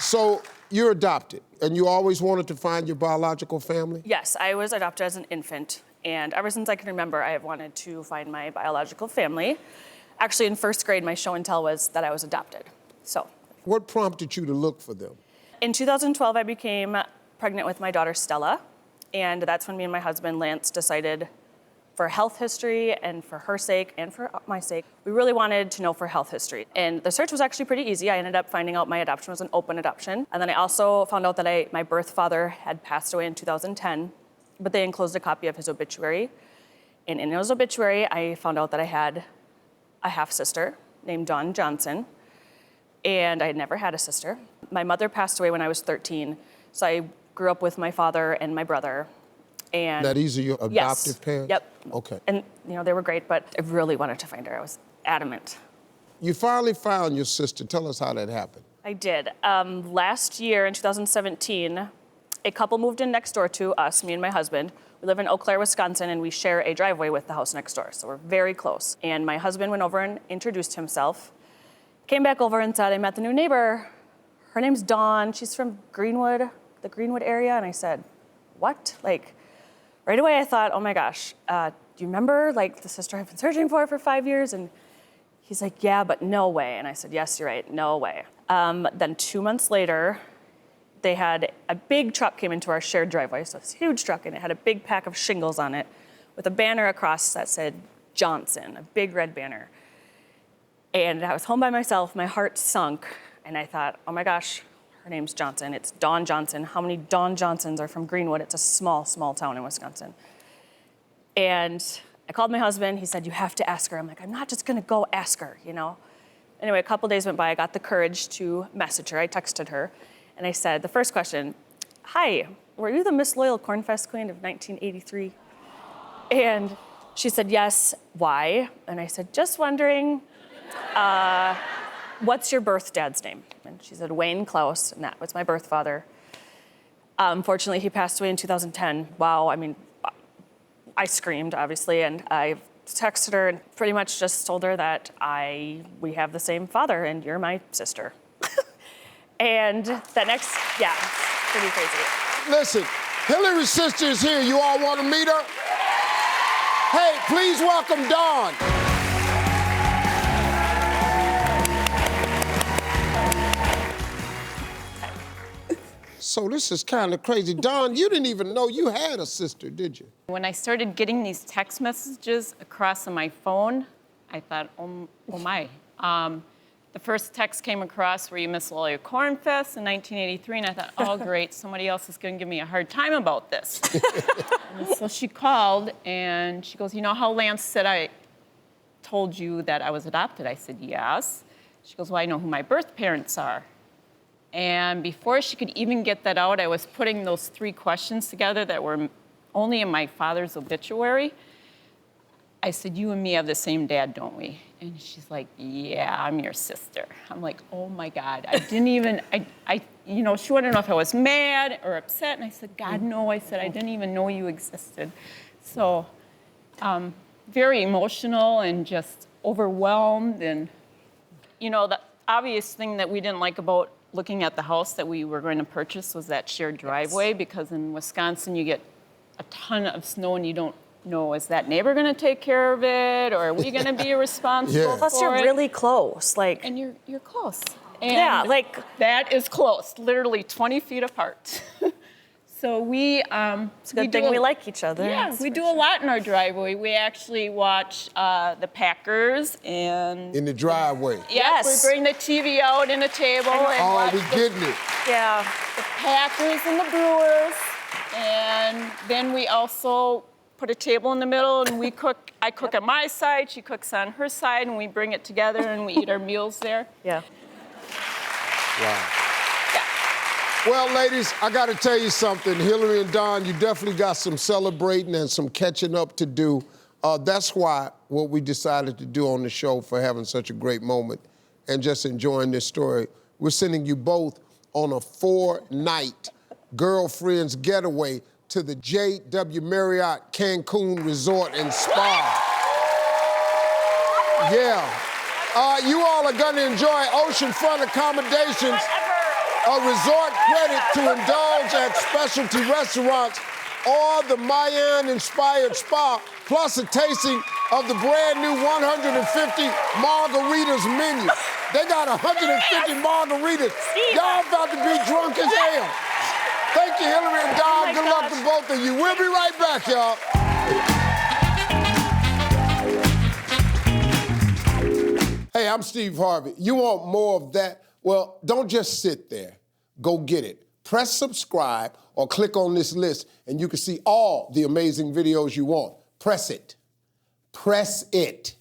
So you're adopted, and you always wanted to find your biological family? Yes, I was adopted as an infant, and ever since I can remember, I have wanted to find my biological family. Actually, in first grade, my show and tell was that I was adopted, so. What prompted you to look for them? In 2012, I became pregnant with my daughter, Stella, and that's when me and my husband, Lance, decided for health history and for her sake and for my sake, we really wanted to know for health history. And the search was actually pretty easy. I ended up finding out my adoption was an open adoption. And then I also found out that my birth father had passed away in 2010, but they enclosed a copy of his obituary. And in his obituary, I found out that I had a half-sister named Dawn Johnson, and I had never had a sister. My mother passed away when I was 13, so I grew up with my father and my brother. And now, these are your adoptive parents? Yep. Okay. And, they were great, but I really wanted to find her. I was adamant. You finally found your sister. Tell us how that happened. I did. Last year, in 2017, a couple moved in next door to us, me and my husband. We live in Eau Claire, Wisconsin, and we share a driveway with the house next door, so we're very close. And my husband went over and introduced himself, came back over and said, I met the new neighbor. Her name's Dawn. She's from Greenwood, the Greenwood area. And I said, what? Right away, I thought, oh my gosh, do you remember the sister I've been searching for 5 years? And he's like, yeah, but no way. And I said, yes, you're right, no way. Then 2 months later, they had a big truck came into our shared driveway, so it's a huge truck, and it had a big pack of shingles on it with a banner across that said Johnson, a big red banner. And I was home by myself, my heart sunk, and I thought, oh my gosh, her name's Johnson. It's Dawn Johnson. How many Dawn Johnsons are from Greenwood? It's a small, small town in Wisconsin. And I called my husband. He said, you have to ask her. I'm like, I'm not just going to go ask her, Anyway, a couple days went by. I got the courage to message her. I texted her, and I said, the first question, hi, were you the Miss Loyal Cornfest Queen of 1983? And she said, yes, why? And I said, just wondering, what's your birth dad's name? And she said, Wayne Klaus, and that was my birth father. Unfortunately, he passed away in 2010. Wow, I screamed, obviously, and I texted her and pretty much just told her that we have the same father and you're my sister. And that next, yeah, pretty crazy. Listen, Hillary's sister is here. You all want to meet her? Hey, please welcome Dawn. So this is kind of crazy. Dawn, you didn't even know you had a sister, did you? When I started getting these text messages across on my phone, I thought, oh my. The first text came across, were you Miss Loyal Cornfest in 1983? And I thought, oh great, somebody else is gonna give me a hard time about this. So she called and she goes, you know how Lance said I told you that I was adopted? I said, yes. She goes, well, I know who my birth parents are. And before she could even get that out, I was putting those 3 questions together that were only in my father's obituary. I said, you and me have the same dad, don't we? And she's like, yeah, I'm your sister. I'm like, oh my God. I didn't even, she wanted to know if I was mad or upset. And I said, God, no. I said, I didn't even know you existed. So very emotional and just overwhelmed. And, the obvious thing that we didn't like about looking at the house that we were going to purchase was that shared driveway, because in Wisconsin you get a ton of snow and you don't know, is that neighbor going to take care of it, or are we going to be responsible for Plus, you're really close, And you're close. And yeah, that is close, literally 20 feet apart. So it's a good thing we like each other. Yeah, we do a lot in our driveway. We actually watch the Packers and in the driveway. Yes, we bring the TV out in a table and watch we getting it. Yeah, the Packers and the Brewers, and then we also put a table in the middle and we cook. I cook on my side, she cooks on her side, and we bring it together and we eat our meals there. Yeah. Wow. Well, ladies, I got to tell you something. Hillary and Dawn, you definitely got some celebrating and some catching up to do. That's why what we decided to do on the show, for having such a great moment and just enjoying this story, we're sending you both on a 4-night girlfriend's getaway to the J.W. Marriott Cancun Resort and Spa. Yeah. You all are going to enjoy oceanfront accommodations. a resort credit to indulge at specialty restaurants or the Mayan-inspired spa, plus a tasting of the brand new 150 margaritas menu. They got 150 margaritas. Y'all about to be drunk as hell. Thank you, Hillary and Don. Good luck to both of you. We'll be right back, y'all. Hey, I'm Steve Harvey. You want more of that? Well, don't just sit there. Go get it. Press subscribe or click on this list and you can see all the amazing videos you want. Press it. Press it.